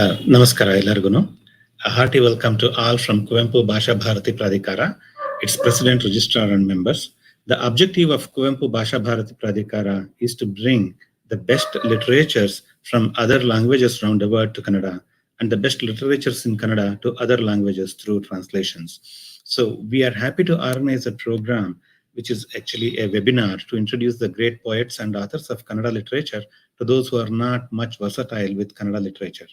Namaskara ellariguno. A hearty welcome to all from Kuvempu Bhasha Bharati Pradhikara, its President, Registrar and members. The objective of Kuvempu Bhasha Bharati Pradhikara is to bring the best literatures from other languages around the world to Kannada and the best literatures in Kannada to other languages through translations. So we are happy to organize a program which is actually a webinar to introduce the great poets and authors of Kannada literature to those who are not much versatile with Kannada literature.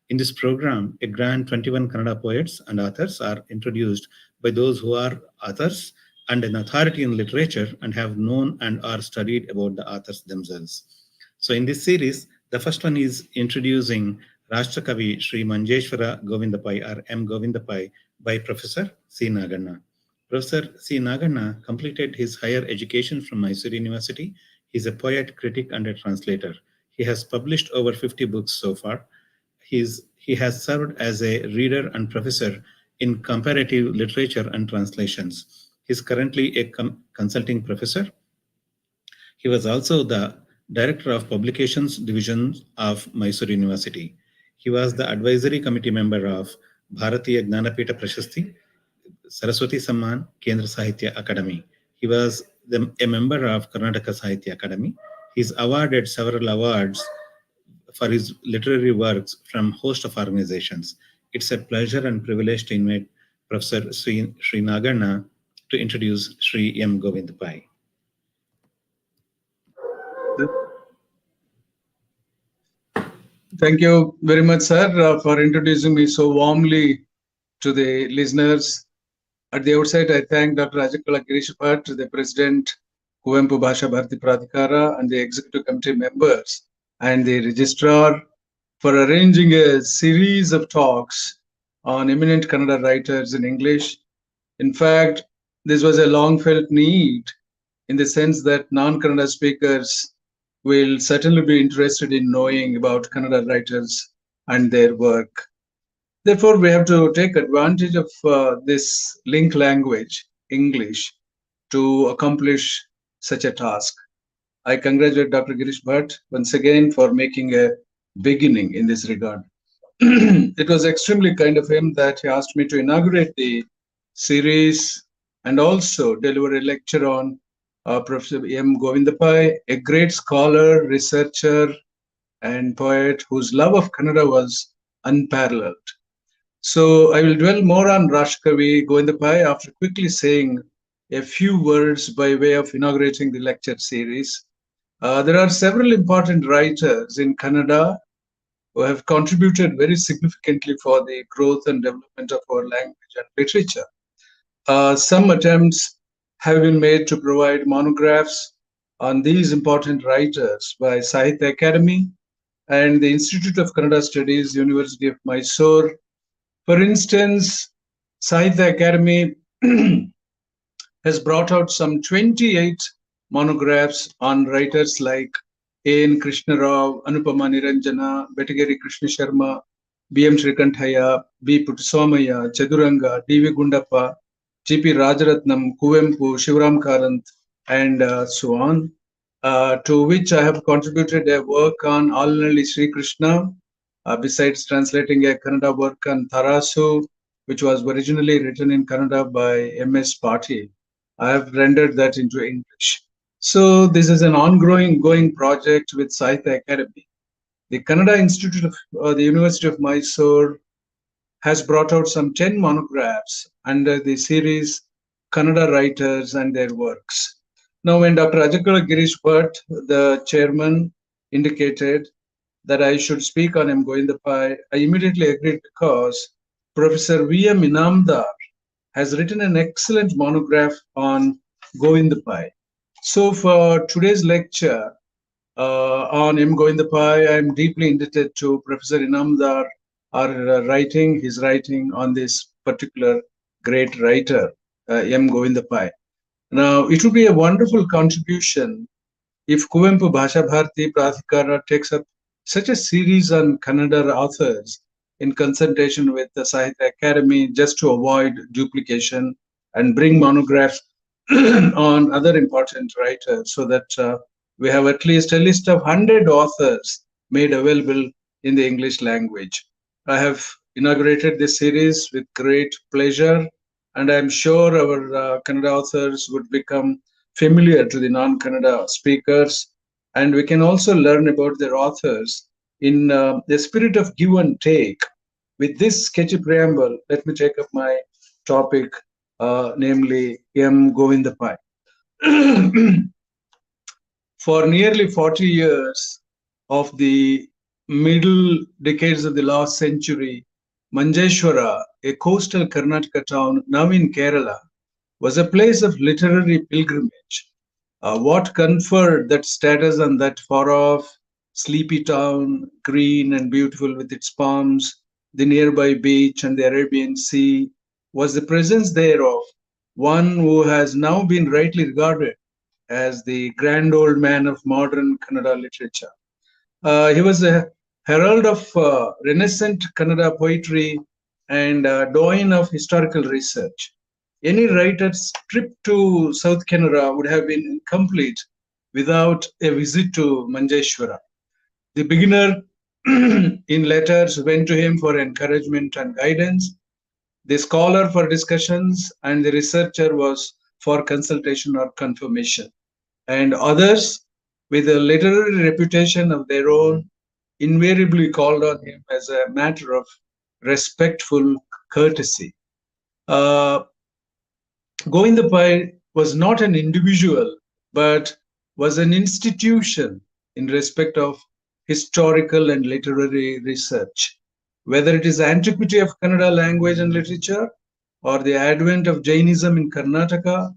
In this program, a grand 21 Kannada poets and authors are introduced by those who are authors and an authority in literature and have known and are studied about the authors themselves. So in this series, the first one is introducing Rashtrakavi Sri Manjeshwara Govindapai or M. Govindapai by Professor C. Naganna. Professor C. Naganna completed his higher education from Mysore University. He is a poet, critic, and a translator. He has published over 50 books so far. He has served as a reader and professor in comparative literature and translations. He is currently a consulting professor. He was also the director of publications division of Mysore University. He was the advisory committee member of Bharatiya Gnanapita Prashasti, Saraswati Samman, Kendra Sahitya Academy. He was a member of Karnataka Sahitya Academy. He's awarded several awards for his literary works from a host of organizations. It's a pleasure and privilege to invite Professor Sri Naganna to introduce Sri M. Govindapai. Thank you very much, sir, for introducing me so warmly to the listeners. At the outset, I thank Dr. Rajakala Girish Bhatt, the President, Kuvempu Bhasha Bharati Pradhikara, and the Executive Committee members, and the Registrar for arranging a series of talks on eminent Kannada writers in English. In fact, this was a long-felt need in the sense that non-Kannada speakers will certainly be interested in knowing about Kannada writers and their work. Therefore, we have to take advantage of this link language, English, to accomplish such a task. I congratulate Dr. Girish Bhatt once again for making a beginning in this regard. It was extremely kind of him that he asked me to inaugurate the series and also deliver a lecture on Professor M. Govindapai, a great scholar, researcher, and poet whose love of Kannada was unparalleled. So I will dwell more on Rashtrakavi Govindapai after quickly saying a few words by way of inaugurating the lecture series. There are several important writers in Kannada who have contributed very significantly for the growth and development of our language and literature. Some attempts have been made to provide monographs on these important writers by Sahitya Academy and the Institute of Kannada Studies, University of Mysore. For instance, Sahitya Academy has brought out some 28 monographs on writers like A.N. Krishna Rao, Anupama Niranjana, Betageri Krishna Sharma, B.M. Srikanthaya, B. Puttaswamaya, Chaduranga, D.V. Gundappa, G.P. Rajaratnam, Kuvempu, Shivaram Karant, and so on, to which I have contributed a work on Alanalli Sri Krishna, besides translating a Kannada work on Tarasu, which was originally written in Kannada by M.S. Pati. I have rendered that into English. So this is an ongoing project with Sahitya Academy. The Kannada Institute of the University of Mysore has brought out some 10 monographs under the series Kannada Writers and Their Works. Now, when Dr. Rajakala Girish Bhatt, the chairman, indicated that I should speak on M. Govindapai, I immediately agreed because Professor V.M. Inamdar has written an excellent monograph on Govindapai. So for today's lecture on M. Govindapai, I am deeply indebted to Professor Inamdar his writing on this particular great writer, M. Govindapai. Now, it would be a wonderful contribution if Kuvempu Bhasha Bharati Pradhikara takes up such a series on Kannada authors in consultation with the Sahitya Academy, just to avoid duplication and bring monographs on other important writers, so that we have at least a list of 100 authors made available in the English language. I have inaugurated this series with great pleasure, and I'm sure our Kannada authors would become familiar to the non-Kannada speakers, and we can also learn about their authors in the spirit of give and take. With this sketchy preamble, let me take up my topic, namely M. Govindapai. For nearly 40 years of the middle decades of the last century, Manjeshwara, a coastal Karnataka town now in Kerala, was a place of literary pilgrimage. What conferred that status on that far-off, sleepy town, green and beautiful with its palms, the nearby beach and the Arabian Sea, was the presence there of one who has now been rightly regarded as the grand old man of modern Kannada literature. He was a herald of Renaissance Kannada poetry and doyen of historical research. Any writer's trip to South Kannada would have been incomplete without a visit to Manjeshwara. The beginner in letters went to him for encouragement and guidance, the scholar for discussions, and the researcher was for consultation or confirmation. And others, with a literary reputation of their own, invariably called on him as a matter of respectful courtesy. Govindapai was not an individual, but was an institution in respect of historical and literary research. Whether it is antiquity of Kannada language and literature, or the advent of Jainism in Karnataka,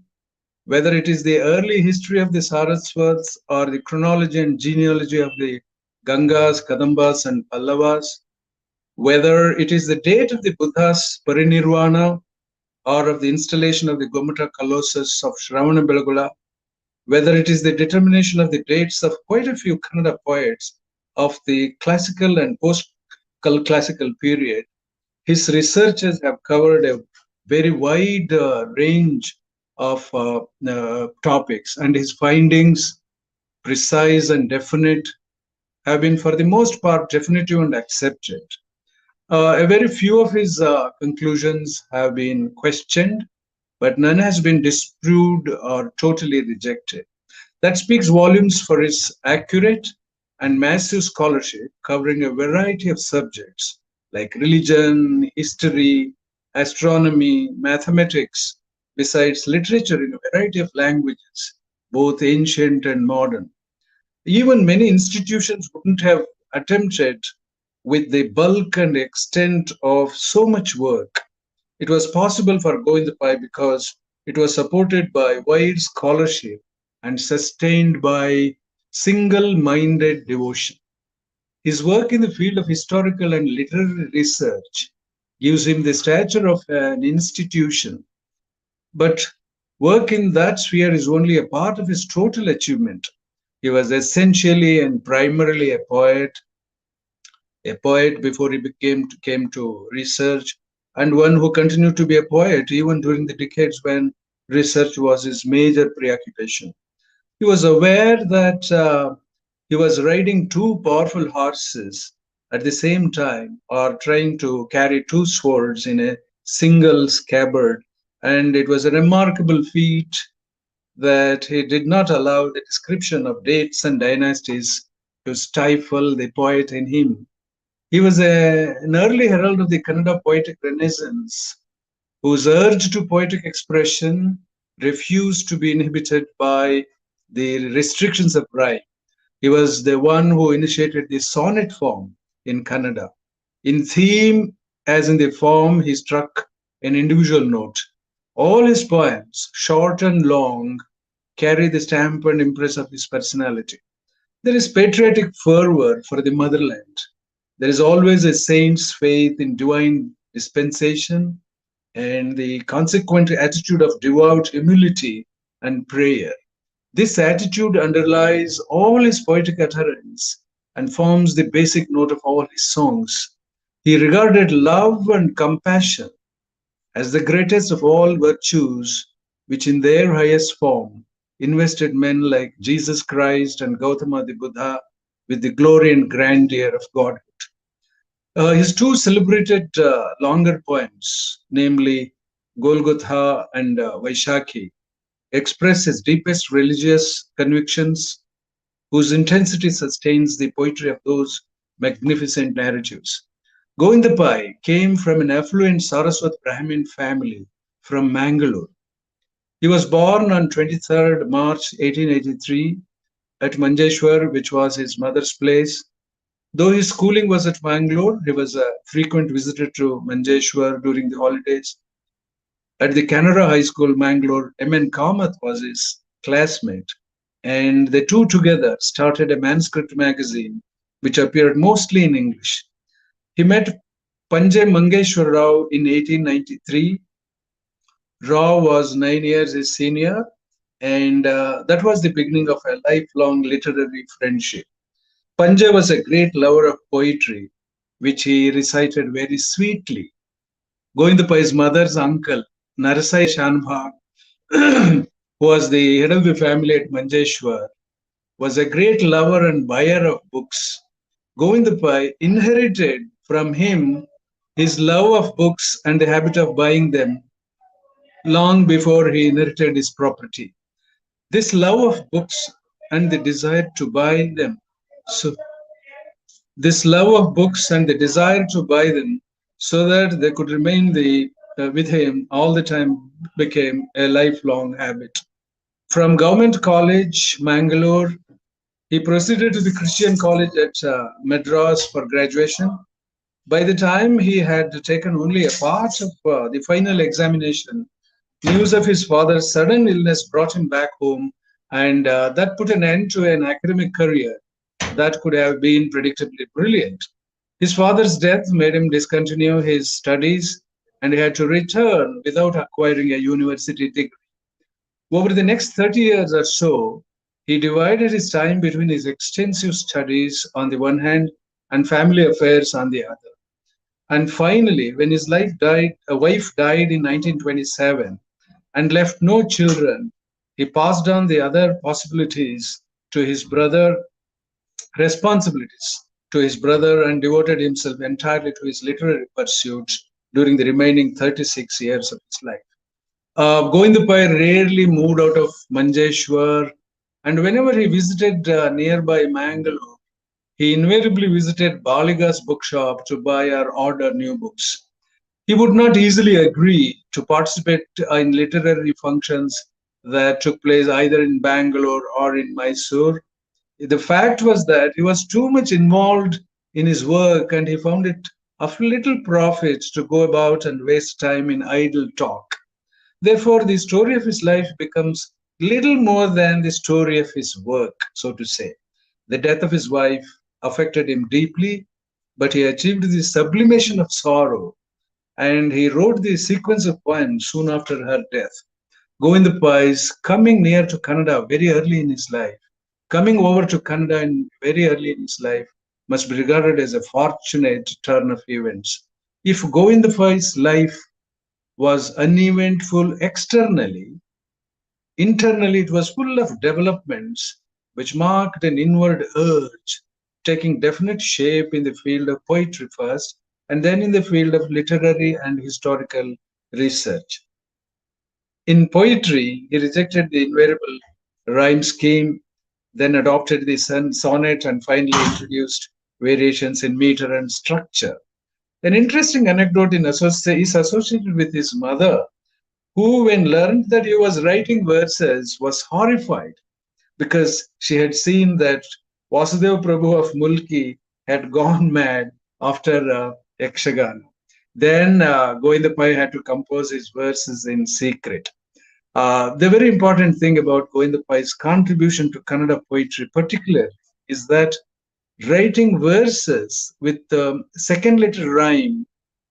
whether it is the early history of the Saraswats or the chronology and genealogy of the Gangas, Kadambas, and Pallavas, whether it is the date of the Buddha's parinirvana or of the installation of the Gomuta Colossus of Shravana Belagula, whether it is the determination of the dates of quite a few Kannada poets of the classical and post-classical period, his researches have covered a very wide range of topics, and his findings, precise and definite, have been for the most part definitive and accepted. A very few of his conclusions have been questioned, but none has been disproved or totally rejected. That speaks volumes for his accurate and massive scholarship covering a variety of subjects like religion, history, astronomy, mathematics, besides literature in a variety of languages, both ancient and modern. Even many institutions wouldn't have attempted with the bulk and extent of so much work. It was possible for Govindapai because it was supported by wide scholarship and sustained by single-minded devotion. His work in the field of historical and literary research gives him the stature of an institution, but work in that sphere is only a part of his total achievement. He was essentially and primarily a poet before he came to research, and one who continued to be a poet even during the decades when research was his major preoccupation. He was aware that he was riding two powerful horses at the same time, or trying to carry two swords in a single scabbard, and it was a remarkable feat that he did not allow the description of dates and dynasties to stifle the poet in him. He was an early herald of the Kannada poetic renaissance, whose urge to poetic expression refused to be inhibited by the restrictions of rhyme. He was the one who initiated the sonnet form in Kannada. In theme, as in the form, he struck an individual note. All his poems, short and long, carry the stamp and impress of his personality. There is patriotic fervor for the motherland. There is always a saint's faith in divine dispensation and the consequent attitude of devout humility and prayer. This attitude underlies all his poetic utterance and forms the basic note of all his songs. He regarded love and compassion as the greatest of all virtues, which in their highest form invested men like Jesus Christ and Gautama the Buddha with the glory and grandeur of Godhood. His two celebrated longer poems, namely Golgotha and Vaishakhi, express his deepest religious convictions, whose intensity sustains the poetry of those magnificent narratives. Govinda Pai came from an affluent Saraswat Brahmin family from Mangalore. He was born on 23rd March 1883 at Manjeshwar, which was his mother's place. Though his schooling was at Mangalore, he was a frequent visitor to Manjeshwar during the holidays. At the Canara High School, Mangalore, M.N. Kamath was his classmate, and the two together started a manuscript magazine which appeared mostly in English. He met Panjay Mangeshwar Rao in 1893. Rao was 9 years his senior, and that was the beginning of a lifelong literary friendship. Panjay was a great lover of poetry, which he recited very sweetly. Govinda Pai's mother's uncle, Narasai Shanbhag, who was the head of the family at Manjeshwar, was a great lover and buyer of books. Govinda Pai inherited from him his love of books and the habit of buying them long before he inherited his property. This love of books and the desire to buy them. So, this love of books and the desire to buy them so that they could remain with him all the time became a lifelong habit. From Government College, Mangalore, he proceeded to the Christian College at Madras for graduation. By the time he had taken only a part of the final examination, news of his father's sudden illness brought him back home, and that put an end to an academic career that could have been predictably brilliant. His father's death made him discontinue his studies, and he had to return without acquiring a university degree. Over the next 30 years or so, he divided his time between his extensive studies on the one hand and family affairs on the other. And finally, when his wife died in 1927 and left no children, he passed on the other responsibilities to his brother and devoted himself entirely to his literary pursuits during the remaining 36 years of his life. Govinda Pai rarely moved out of Manjeshwar, and whenever he visited nearby Mangalore, he invariably visited Baliga's bookshop to buy or order new books. He would not easily agree to participate in literary functions that took place either in Bangalore or in Mysore. The fact was that he was too much involved in his work, and he found it of little profit to go about and waste time in idle talk. Therefore, the story of his life becomes little more than the story of his work, so to say. The death of his wife affected him deeply, but he achieved the sublimation of sorrow, and he wrote the sequence of poems soon after her death. Govinda Pai's coming near to Kannada very early in his life, coming over to Kannada very early in his life, must be regarded as a fortunate turn of events. If Govinda Pai's life was uneventful externally, internally it was full of developments which marked an inward urge, taking definite shape in the field of poetry first, and then in the field of literary and historical research. In poetry, he rejected the invariable rhyme scheme, then adopted the sonnet, and finally introduced variations in meter and structure. An interesting anecdote is associated with his mother, who, when learned that he was writing verses, was horrified because she had seen that Vasudeva Prabhu of Mulki had gone mad after Yakshagana. Then Govinda Pai had to compose his verses in secret. The very important thing about Govinda Pai's contribution to Kannada poetry particularly is that writing verses with the second letter rhyme,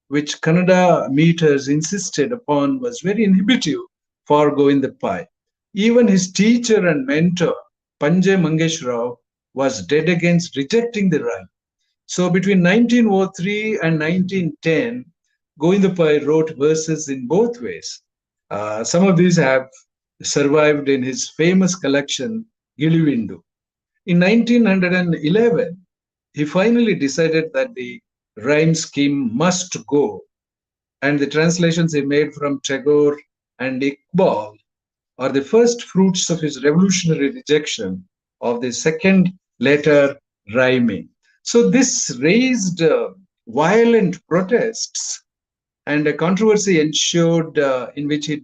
which Kannada meters insisted upon, was very inhibitive for Govinda Pai. Even his teacher and mentor, Panjay Mangeshwar Rao, was dead against rejecting the rhyme. So between 1903 and 1910, Govinda Pai wrote verses in both ways. Some of these have survived in his famous collection, Gilivindu. In 1911, he finally decided that the rhyme scheme must go. And the translations he made from Tagore and Iqbal are the first fruits of his revolutionary rejection of the second letter rhyming. So this raised violent protests, and a controversy ensued in which he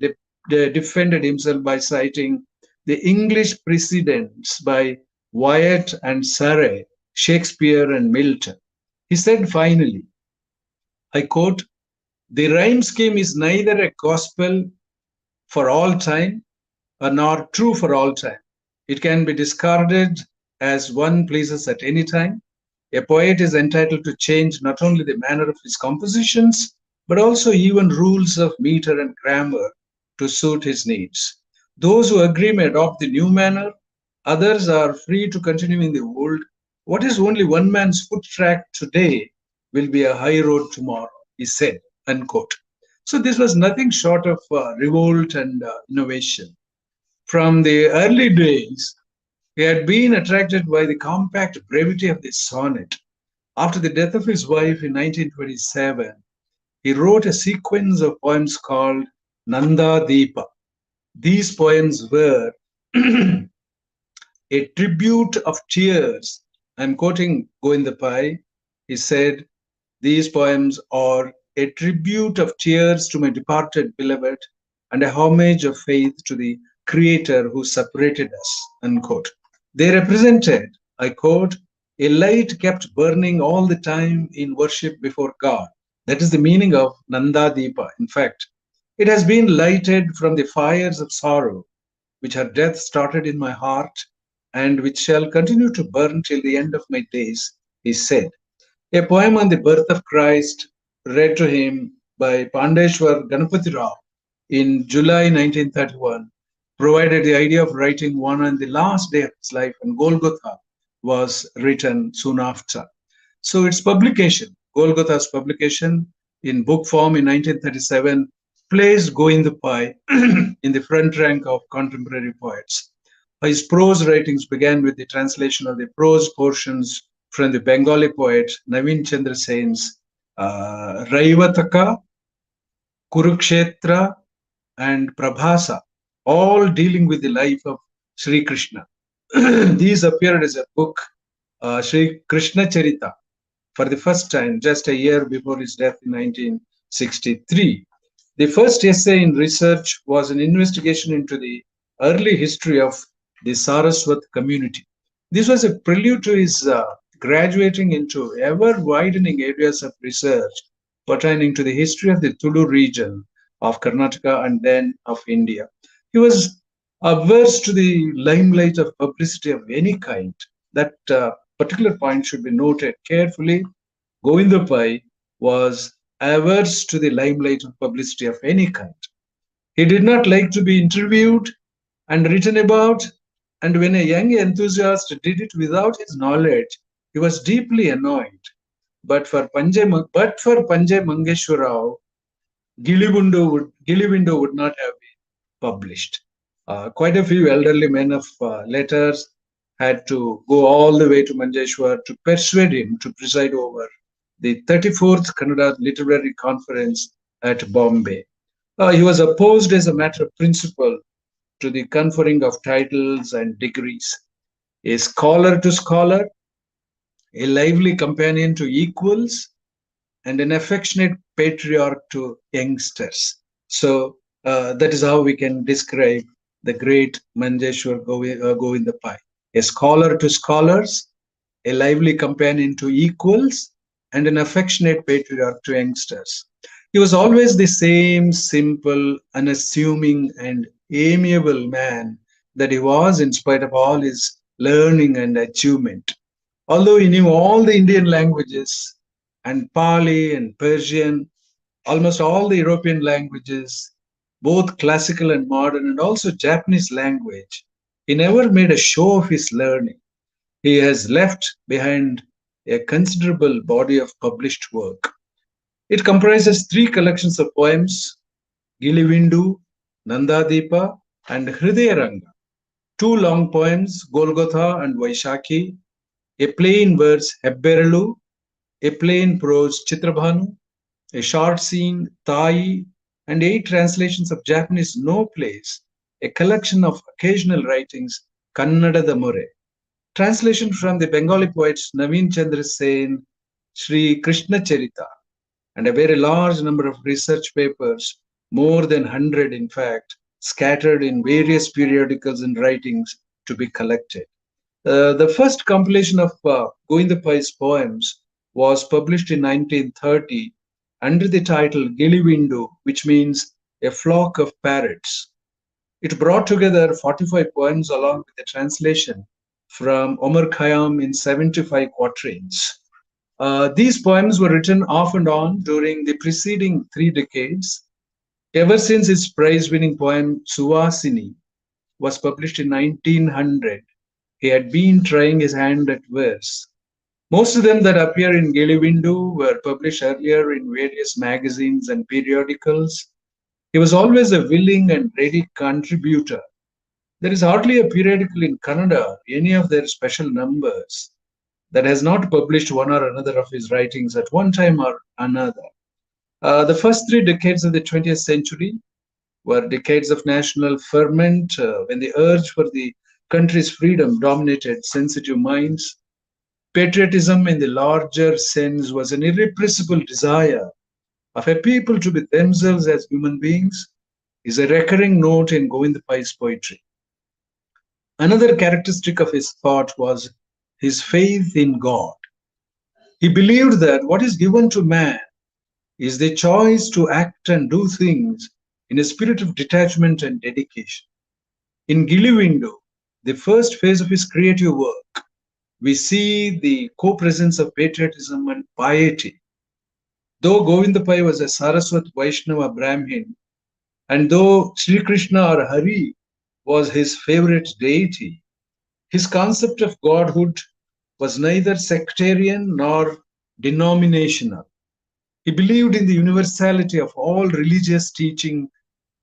defended himself by citing the English precedents by Wyatt and Surrey, Shakespeare and Milton. He said finally, I quote, "The rhyme scheme is neither a gospel for all time nor true for all time. It can be discarded as one pleases at any time. A poet is entitled to change not only the manner of his compositions, but also even rules of meter and grammar to suit his needs. Those who agree may adopt the new manner, others are free to continue in the old. What is only one man's foot track today will be a high road tomorrow," he said, unquote. So this was nothing short of revolt and innovation. From the early days, he had been attracted by the compact brevity of the sonnet. After the death of his wife in 1927, he wrote a sequence of poems called Nanda Deepa. These poems were a tribute of tears. I'm quoting Govinda Pai. He said, "These poems are a tribute of tears to my departed beloved and a homage of faith to the Creator who separated us," unquote. They represented, I quote, "a light kept burning all the time in worship before God." That is the meaning of Nanda Deepa. In fact, it has been lighted from the fires of sorrow, which her death started in my heart, and which shall continue to burn till the end of my days, he said. A poem on the birth of Christ, read to him by Pandeshwar Ganapati Rao in July 1931, provided the idea of writing one on the last day of his life, and Golgotha was written soon after. So its publication, Golgotha's publication in book form in 1937, placed Govinda Pai in the front rank of contemporary poets. His prose writings began with the translation of the prose portions from the Bengali poet Naveen Chandra Sen's Raivataka, Kurukshetra, and Prabhasa, all dealing with the life of Sri Krishna. These appeared as a book, Sri Krishna Charita, for the first time just a year before his death in 1963. The first essay in research was an investigation into the early history of the Saraswat community. This was a prelude to his graduating into ever-widening areas of research pertaining to the history of the Tulu region of Karnataka and then of India. He was averse to the limelight of publicity of any kind. That particular point should be noted carefully. Govinda Pai was averse to the limelight of publicity of any kind. He did not like to be interviewed and written about, and when a young enthusiast did it without his knowledge, he was deeply annoyed. But for Panjay Mangeshwar Rao, Gilli Window would not have been published. Quite a few elderly men of letters had to go all the way to Manjeshwar to persuade him to preside over the 34th Kannada Literary Conference at Bombay. He was opposed as a matter of principle to the conferring of titles and degrees. A scholar to scholar, a lively companion to equals, and an affectionate patriarch to youngsters. So that is how we can describe the great Manjeshwar Govinda Pai. A scholar to scholars, a lively companion to equals, and an affectionate patriarch to youngsters. He was always the same simple, unassuming, and amiable man that he was in spite of all his learning and achievement. Although he knew all the Indian languages and Pali and Persian, almost all the European languages, both classical and modern, and also Japanese language, he never made a show of his learning. He has left behind a considerable body of published work. It comprises 3 collections of poems, Gilivindu, Nanda Deepa, and Hridayaranga, 2 long poems, Golgotha and Vaishakhi, a play in verse, Hebberalu, a plain prose Chitrabhanu, a short scene Tai, and 8 translations of Japanese no plays, a collection of occasional writings Kannada Damore, translation from the Bengali poets Naveen Chandra Sen, Sri Krishna Charita, and a very large number of research papers, more than 100 in fact, scattered in various periodicals and writings to be collected. The first compilation of Govinda Pai's poems was published in 1930 under the title Gilivindu, which means a flock of parrots. It brought together 45 poems along with a translation from Omar Khayyam in 75 quatrains. These poems were written off and on during the preceding 3 decades. Ever since his prize-winning poem Suvasini was published in 1900, he had been trying his hand at verse. Most of them that appear in Gilivindu were published earlier in various magazines and periodicals. He was always a willing and ready contributor. There is hardly a periodical in Kannada, any of their special numbers, that has not published one or another of his writings at one time or another. The first 3 decades of the 20th century were decades of national ferment when the urge for the country's freedom dominated sensitive minds. Patriotism in the larger sense was an irrepressible desire of a people to be themselves as human beings, is a recurring note in Govinda Pai's poetry. Another characteristic of his thought was his faith in God. He believed that what is given to man is the choice to act and do things in a spirit of detachment and dedication. In Gilivindu, the first phase of his creative work, we see the co-presence of patriotism and piety. Though Govinda Pai was a Saraswat Vaishnava Brahmin, and though Sri Krishna or Hari was his favorite deity, his concept of godhood was neither sectarian nor denominational. He believed in the universality of all religious teaching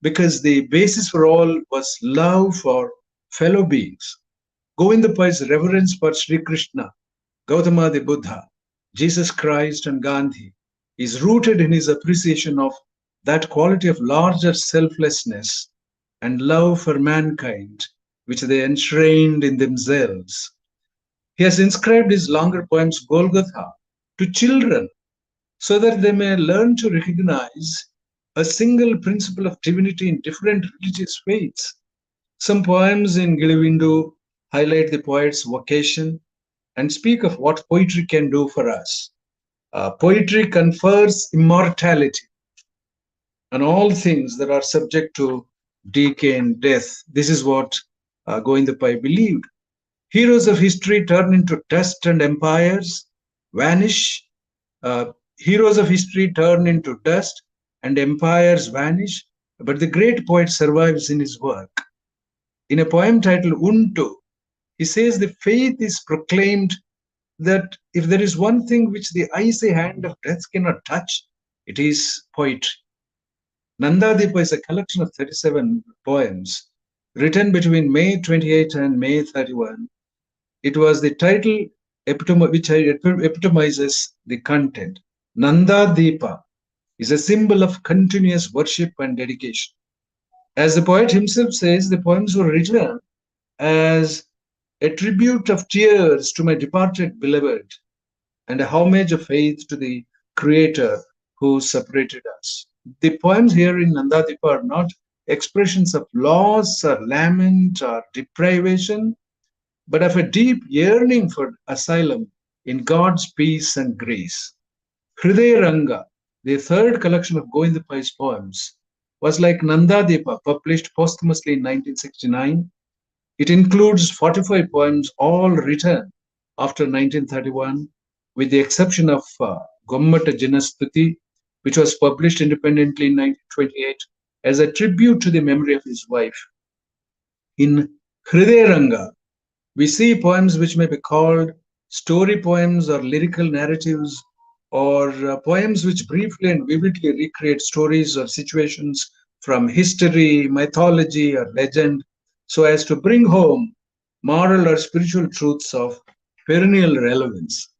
because the basis for all was love for fellow beings. Govinda Pai's reverence for Sri Krishna, Gautama the Buddha, Jesus Christ and Gandhi is rooted in his appreciation of that quality of larger selflessness and love for mankind which they enshrined in themselves. He has inscribed his longer poems Golgotha to children so that they may learn to recognize a single principle of divinity in different religious faiths. Some poems in Gilivindu highlight the poet's vocation and speak of what poetry can do for us. Poetry confers immortality on all things that are subject to decay and death. This is what Govinda Pai believed. Heroes of history turn into dust and empires vanish. Heroes of history turn into dust and empires vanish, but the great poet survives in his work. In a poem titled Untu, he says the faith is proclaimed that if there is one thing which the icy hand of death cannot touch, it is poetry. Nandadipa is a collection of 37 poems written between May 28 and May 31. It was the title which epitomizes the content. Nandadipa is a symbol of continuous worship and dedication. As the poet himself says, the poems were written as a tribute of tears to my departed beloved and a homage of faith to the Creator who separated us. The poems here in Nandadipa are not expressions of loss or lament or deprivation, but of a deep yearning for asylum in God's peace and grace. Hridaya Ranga, the third collection of Govinda Pai's poems, was like Nandadipa, published posthumously in 1969. It includes 45 poems, all written after 1931, with the exception of Gommata Janastuti, which was published independently in 1928 as a tribute to the memory of his wife. In Hridaya Ranga, we see poems which may be called story poems or lyrical narratives, or poems which briefly and vividly recreate stories or situations from history, mythology, or legend, so as to bring home moral or spiritual truths of perennial relevance.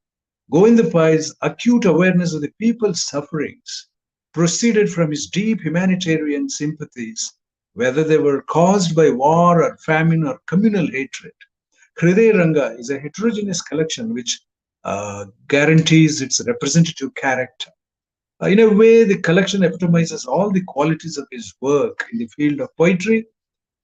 Govinda Pai's acute awareness of the people's sufferings proceeded from his deep humanitarian sympathies, whether they were caused by war or famine or communal hatred. Hriday Ranga is a heterogeneous collection which guarantees its representative character. In a way, the collection epitomizes all the qualities of his work in the field of poetry.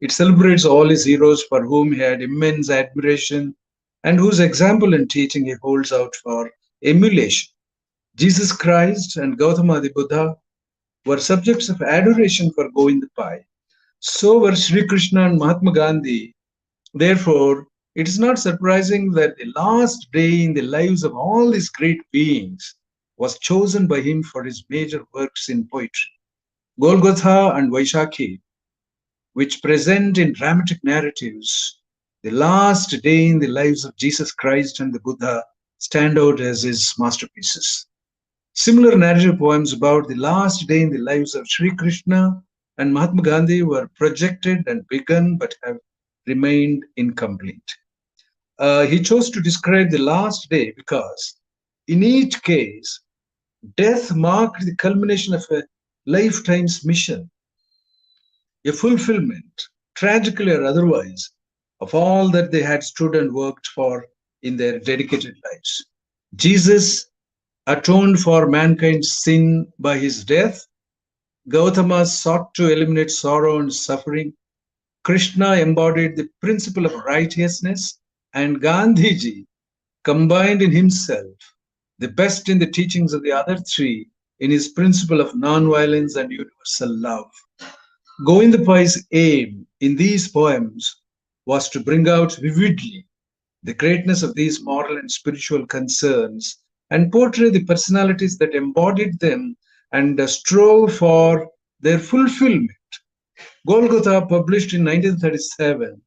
It celebrates all his heroes for whom he had immense admiration and whose example and teaching he holds out for emulation. Jesus Christ and Gautama the Buddha were subjects of adoration for Govinda Pai. So were Sri Krishna and Mahatma Gandhi. Therefore, it is not surprising that the last day in the lives of all these great beings was chosen by him for his major works in poetry. Golgotha and Vaishakhi, which present in dramatic narratives the last day in the lives of Jesus Christ and the Buddha, stand out as his masterpieces. Similar narrative poems about the last day in the lives of Sri Krishna and Mahatma Gandhi were projected and begun but have remained incomplete. He chose to describe the last day because in each case, death marked the culmination of a lifetime's mission, a fulfillment, tragically or otherwise, of all that they had stood and worked for in their dedicated lives. Jesus atoned for mankind's sin by his death. Gautama sought to eliminate sorrow and suffering. Krishna embodied the principle of righteousness, and Gandhiji combined in himself the best in the teachings of the other three in his principle of non-violence and universal love. Govinda Pai's aim in these poems was to bring out vividly the greatness of these moral and spiritual concerns and portray the personalities that embodied them and strove for their fulfillment. Golgotha, published in 1937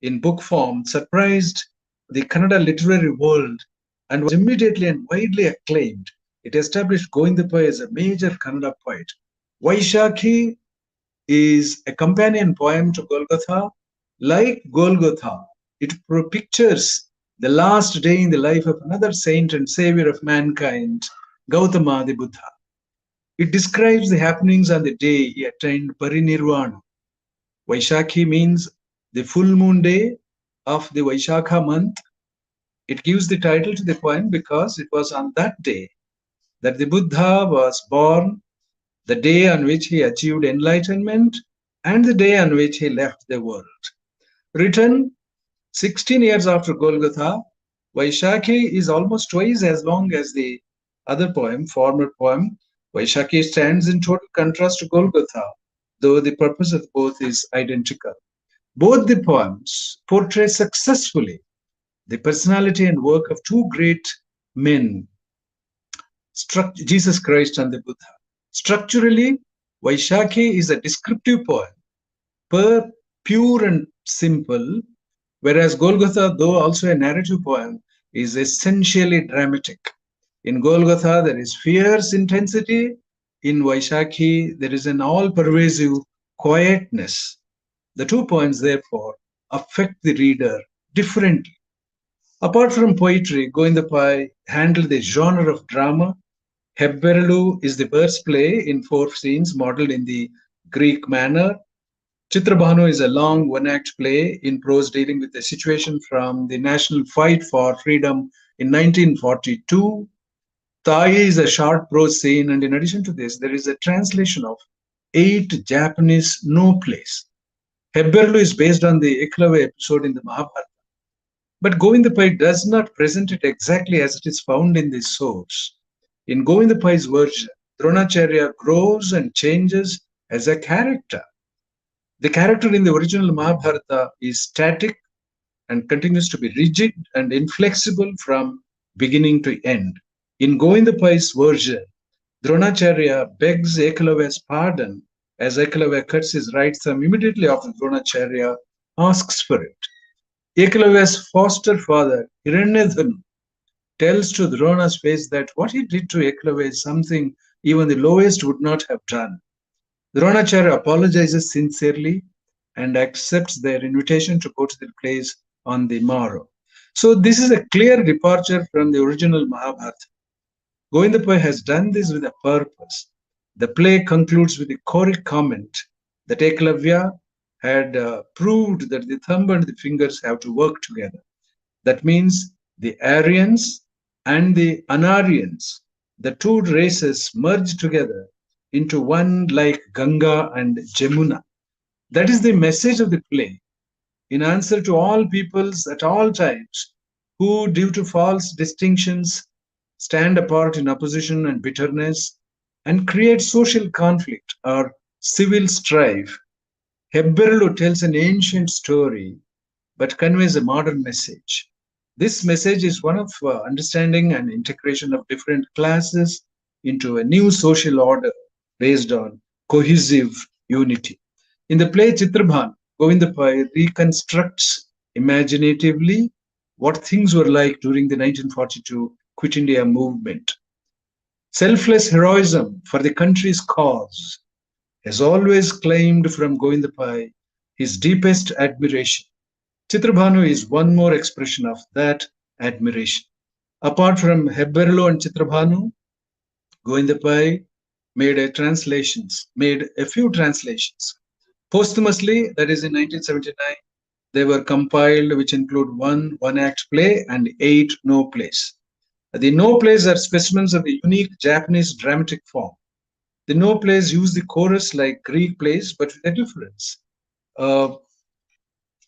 in book form, surprised the Kannada literary world and was immediately and widely acclaimed. It established Govinda Pai as a major Kannada poet. Vaishakhi is a companion poem to Golgotha. Like Golgotha, it pictures the last day in the life of another saint and savior of mankind, Gautama the Buddha. It describes the happenings on the day he attained Parinirvana. Vaishakhi means the full moon day of the Vaishakha month. It gives the title to the poem because it was on that day that the Buddha was born, the day on which he achieved enlightenment, and the day on which he left the world. Written 16 years after Golgotha, Vaishakhi is almost twice as long as the other poem, former poem. Vaishakhi stands in total contrast to Golgotha, though the purpose of both is identical. Both the poems portray successfully the personality and work of two great men, Jesus Christ and the Buddha. Structurally, Vaishakhi is a descriptive poem, pure and simple, whereas Golgotha, though also a narrative poem, is essentially dramatic. In Golgotha, there is fierce intensity. In Vaishakhi, there is an all-pervasive quietness. The two poems, therefore, affect the reader differently. Apart from poetry, Govinda Pai handled the genre of drama. Hebberelu is the verse play in 4 scenes modeled in the Greek manner. Chitrabhanu is a long one-act play in prose dealing with a situation from the national fight for freedom in 1942. Thai is a short prose scene, and in addition to this, there is a translation of 8 Japanese no plays. Hebberelu is based on the Eklavya episode in the Mahabharata. But Govinda Pai does not present it exactly as it is found in the source. In Govinda Pai's version, Dronacharya grows and changes as a character. The character in the original Mahabharata is static and continues to be rigid and inflexible from beginning to end. In Govinda Pai's version, Dronacharya begs Ekalavya's pardon as Ekalavya cuts his right thumb immediately after Dronacharya asks for it. Ekalavya's foster father, Hiranyadhanu, tells to Drona's face that what he did to Ekalavya is something even the lowest would not have done. Dronacharya apologizes sincerely and accepts their invitation to go to the place on the morrow. So this is a clear departure from the original Mahabharata. Govinda Pai has done this with a purpose. The play concludes with the choric comment that Eklavya had proved that the thumb and the fingers have to work together. That means the Aryans and the Anaryans, the two races merge together into one like Ganga and Jamuna. That is the message of the play, in answer to all peoples at all times who, due to false distinctions, stand apart in opposition and bitterness and create social conflict or civil strife. Hebberlu tells an ancient story but conveys a modern message. This message is one of understanding and integration of different classes into a new social order based on cohesive unity. In the play Chitrabhan, Govinda Pai reconstructs imaginatively what things were like during the 1942 Quit India movement. Selfless heroism for the country's cause has always claimed from Govinda Pai his deepest admiration. Chitrabhanu is one more expression of that admiration. Apart from Hebberlu and Chitrabhanu, Govinda Pai made a few translations. Posthumously, that is in 1979, they were compiled, which include one act play and 8 no plays. The no plays are specimens of the unique Japanese dramatic form. The no plays use the chorus like Greek plays, but with a difference.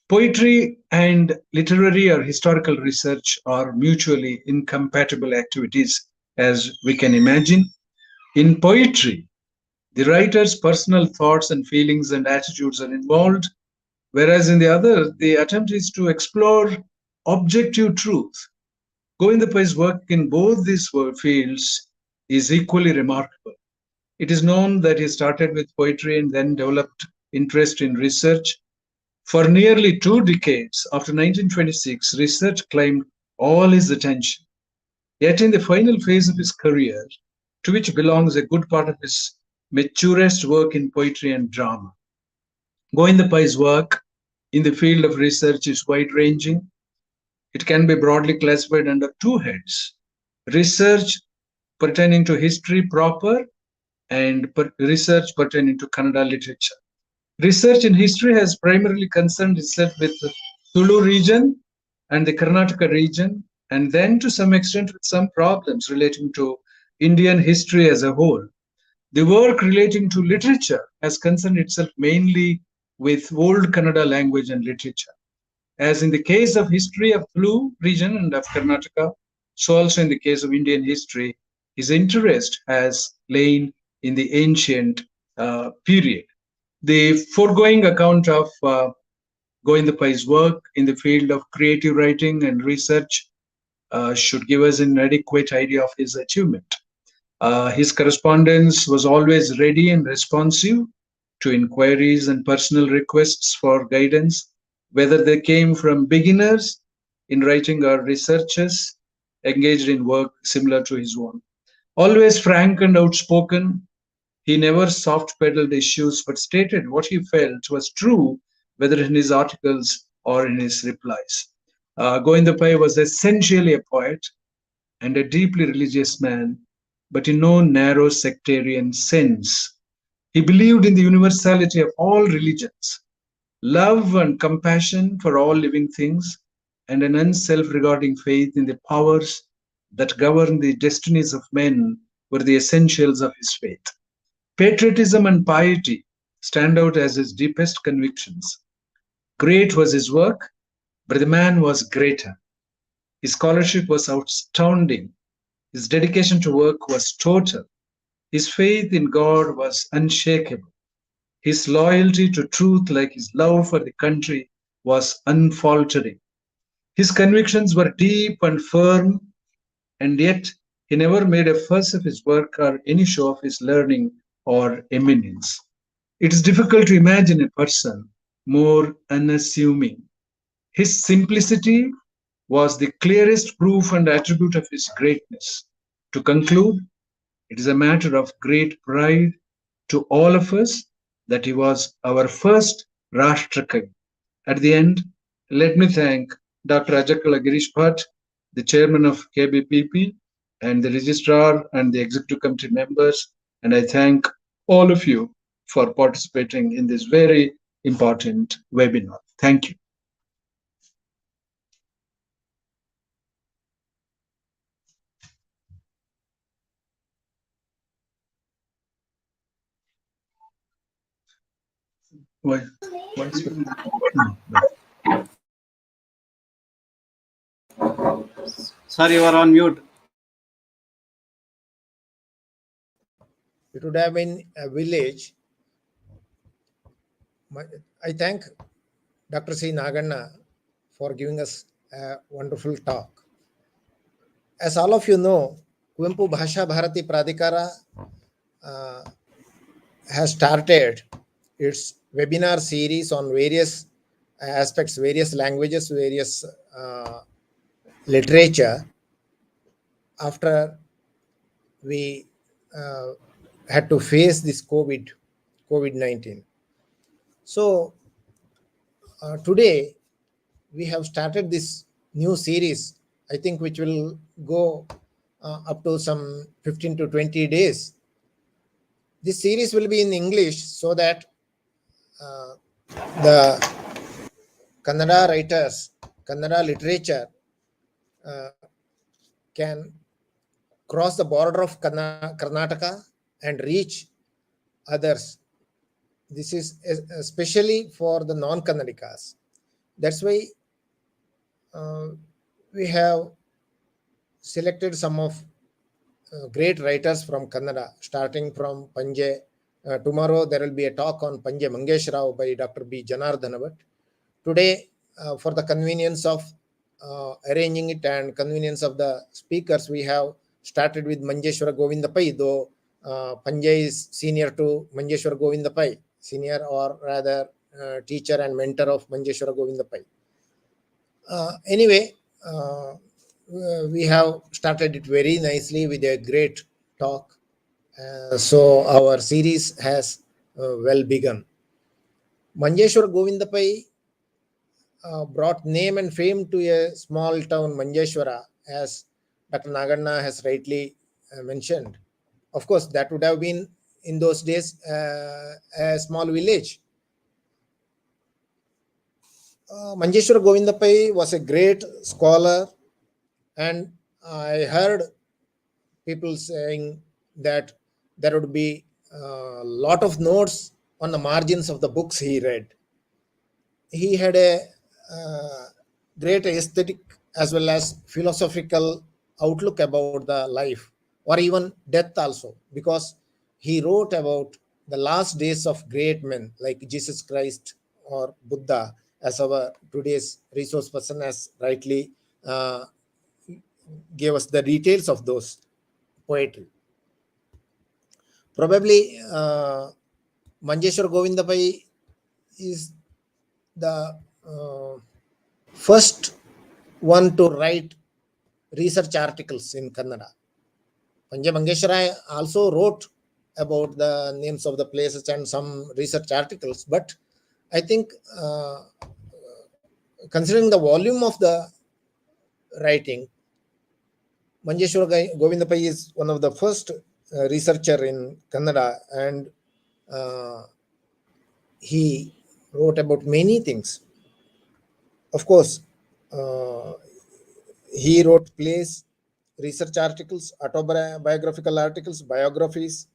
Poetry and literary or historical research are mutually incompatible activities, as we can imagine. In poetry, the writer's personal thoughts and feelings and attitudes are involved, whereas in the other, the attempt is to explore objective truth. Govinda Pai's work in both these fields is equally remarkable. It is known that he started with poetry and then developed interest in research. For nearly 2 decades after 1926, research claimed all his attention. Yet in the final phase of his career, to which belongs a good part of his maturest work in poetry and drama, Govinda Pai's work in the field of research is wide-ranging. It can be broadly classified under 2 heads: research pertaining to history proper and research pertaining to Kannada literature. Research in history has primarily concerned itself with the Tulu region and the Karnataka region, and then to some extent with some problems relating to Indian history as a whole. The work relating to literature has concerned itself mainly with old Kannada language and literature. As in the case of history of Tulu region and of Karnataka, so also in the case of Indian history, his interest has lain in the ancient period. The foregoing account of Govinda Pai's work in the field of creative writing and research should give us an adequate idea of his achievement. His correspondence was always ready and responsive to inquiries and personal requests for guidance, whether they came from beginners in writing or researchers engaged in work similar to his own. Always frank and outspoken, he never soft-pedaled issues but stated what he felt was true, whether in his articles or in his replies. Govinda Pai was essentially a poet and a deeply religious man, but in no narrow sectarian sense. He believed in the universality of all religions, love and compassion for all living things, and an unself-regarding faith in the powers that govern the destinies of men were the essentials of his faith. Patriotism and piety stand out as his deepest convictions. Great was his work, but the man was greater. His scholarship was astounding. His dedication to work was total. His faith in God was unshakable. His loyalty to truth, like his love for the country, was unfaltering. His convictions were deep and firm, and yet he never made a fuss of his work or any show of his learning or eminence. It is difficult to imagine a person more unassuming. His simplicity was the clearest proof and attribute of his greatness. To conclude, it is a matter of great pride to all of us that he was our first Rashtrakavi. At the end, let me thank Dr. Ajakala Girish Bhatt, the chairman of KBPP, and the registrar and the executive committee members. And I thank all of you for participating in this very important webinar. Thank you. Why? Sorry, you are on mute. It would have been a village. I thank Dr. C. Naganna for giving us a wonderful talk. As all of you know, Kuvempu Bhasha Bharati Pradhikara has started its webinar series on various aspects, various languages, various literature after we had to face this COVID-19. So today we have started this new series, I think, which will go up to some 15 to 20 days. This series will be in English so that the Kannada writers, Kannada literature can cross the border of Karnataka and reach others. This is especially for the non-Kannadikas. That's why we have selected some of great writers from Kannada, starting from Panje. Tomorrow there will be a talk on Panje Mangesh Rao by Dr. B. Janardhan Bhatt. Today, for the convenience of arranging it and convenience of the speakers, we have started with Manjeshwara Govindapai, though Panje is senior to Manjeshwara Govindapai, senior or rather teacher and mentor of Manjeshwara Govindapai. Anyway, we have started it very nicely with a great talk. So our series has well begun. Manjeshwara Govindapai brought name and fame to a small town, Manjeshwara, as Dr. Naganna has rightly mentioned. Of course, that would have been in those days a small village. Manjeshwara Govindapai was a great scholar, and I heard people saying that there would be a lot of notes on the margins of the books he read. He had a great aesthetic as well as philosophical outlook about the life or even death also, because he wrote about the last days of great men like Jesus Christ or Buddha, as our today's resource person has rightly gave us the details of those poetry. Probably Manjeshwara Govindapai is the first one to write research articles in Kannada. Panje Mangeshwara also wrote about the names of the places and some research articles, but I think considering the volume of the writing, Manjeshwara Govindapai is one of the first researcher in Kannada, and he wrote about many things. Of course, he wrote plays, research articles, autobiographical articles, biographies.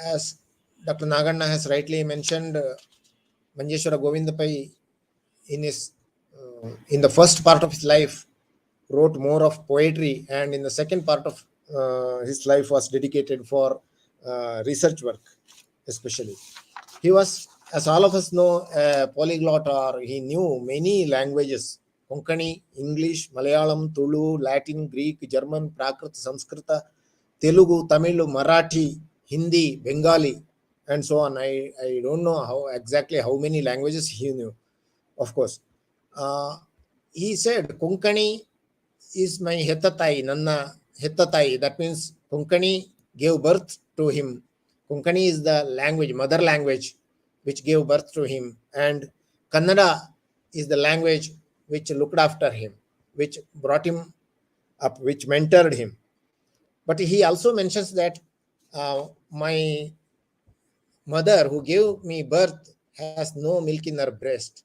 As Dr. Naganna has rightly mentioned, Manjeshwara Govindapai in the first part of his life wrote more of poetry, and in the second part of his life was dedicated for research work especially. He was, as all of us know, a polyglot, or he knew many languages: Konkani, English, Malayalam, Tulu, Latin, Greek, German, Prakrit, Sanskrita, Telugu, Tamil, Marathi, Hindi, Bengali, and so on. I don't know how many languages he knew, of course. He said, Konkani is my hetatai, nanna hetatai. That means Konkani gave birth to him. Konkani is the language, mother language, which gave birth to him. And Kannada is the language which looked after him, which brought him up, which mentored him. But he also mentions that my mother who gave me birth has no milk in her breast.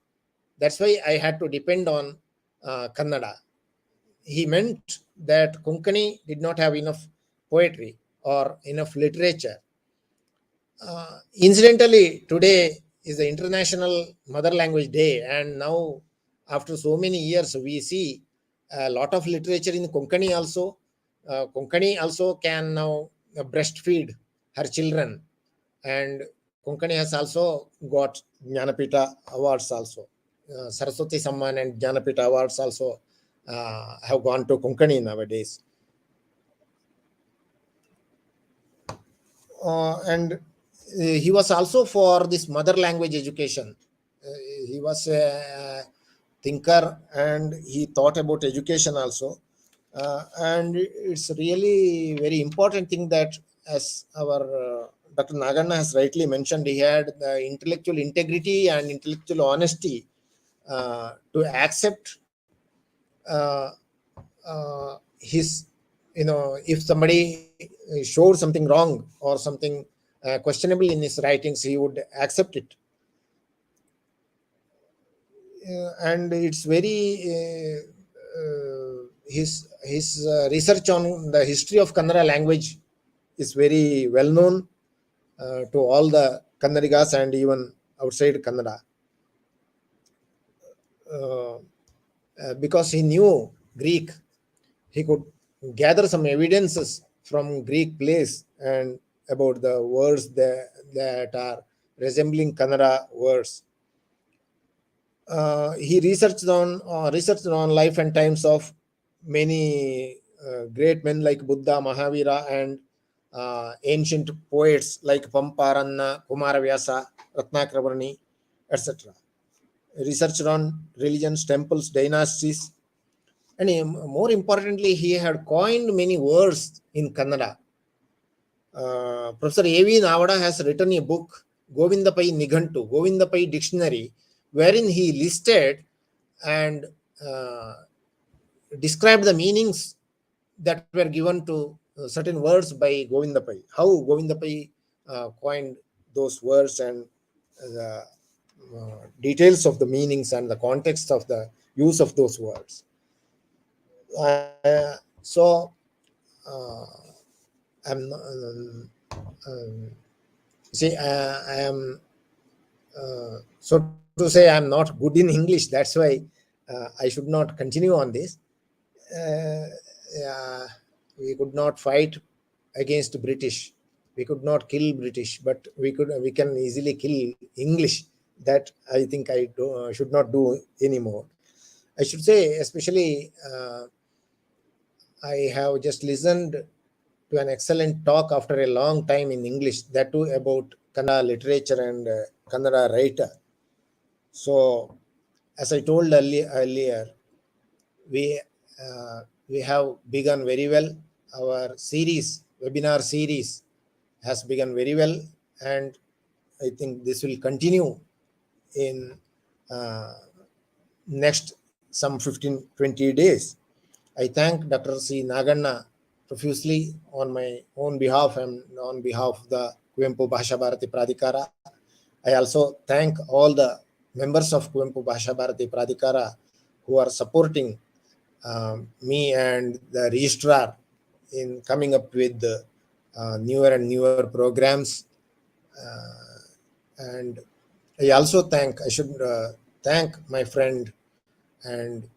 That's why I had to depend on Kannada. He meant that Konkani did not have enough poetry or enough literature. Incidentally, today is the International Mother Language Day, and now, after so many years, we see a lot of literature in Konkani also. Konkani also can now breastfeed her children, and Konkani has also got Jnanapita awards also. Saraswati Samman and Jnanapita awards also have gone to Konkani nowadays. And he was also for this mother language education. He was a thinker and he thought about education also. And it's really very important thing that, as our Dr. Naganna has rightly mentioned, he had the intellectual integrity and intellectual honesty to accept his, if somebody showed something wrong or something questionable in his writings, he would accept it. And it's very his research on the history of Kannada language is very well known to all the Kannadigas and even outside Kannada. Because he knew Greek, he could gather some evidences from Greek plays and about the words that are resembling Kannada words. He researched on life and times of many great men like Buddha, Mahavira, and ancient poets like Pamparanna, Kumaravyasa, Ratnakravarni, etc. Researched on religions, temples, dynasties, and more importantly, he had coined many words in Kannada. Professor A.V. Navada has written a book, Govindapai Nighantu, Govindapai Dictionary, wherein he listed and described the meanings that were given to certain words by Govindapai, how Govindapai coined those words and the details of the meanings and the context of the use of those words. So I'm I am so to say I'm not good in English. That's why I should not continue on this. We could not fight against British. We could not kill British, but we can easily kill English. That I think I should not do anymore. I should say, especially, I have just listened to an excellent talk after a long time in English, that too about Kannada literature and Kannada writer. So, as I told earlier, we have begun very well. Our webinar series has begun very well, and I think this will continue in next some 15-20 days. I thank Dr. C. Naganna profusely on my own behalf and on behalf of the Kuvempu Bhasha Bharati Pradhikara. I also thank all the members of Kuvempu Bhasha Bharati Pradhikara who are supporting me and the registrar in coming up with newer and newer programs. And I should thank my friend and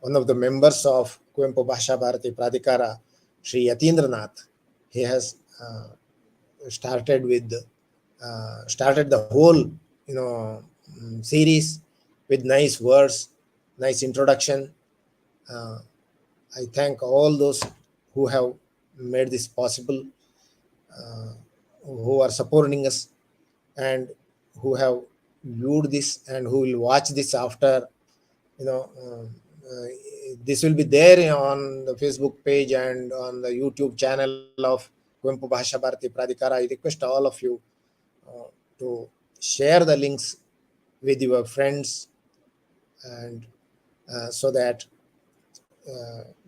one of the members of Kuvempu Bhasha Bharati Pradhikara, Sri Yatindranath. He has started the whole series with nice words, nice introduction. I thank all those who have made this possible, who are supporting us, and who have viewed this and who will watch this after. This will be there on the Facebook page and on the YouTube channel of Kuvempu Bhasha Bharati Pradhikara. I request all of you to share the links with your friends and so that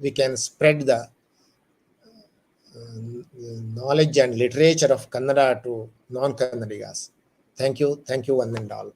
we can spread the knowledge and literature of Kannada to non-Kannadigas. Thank you, one and all.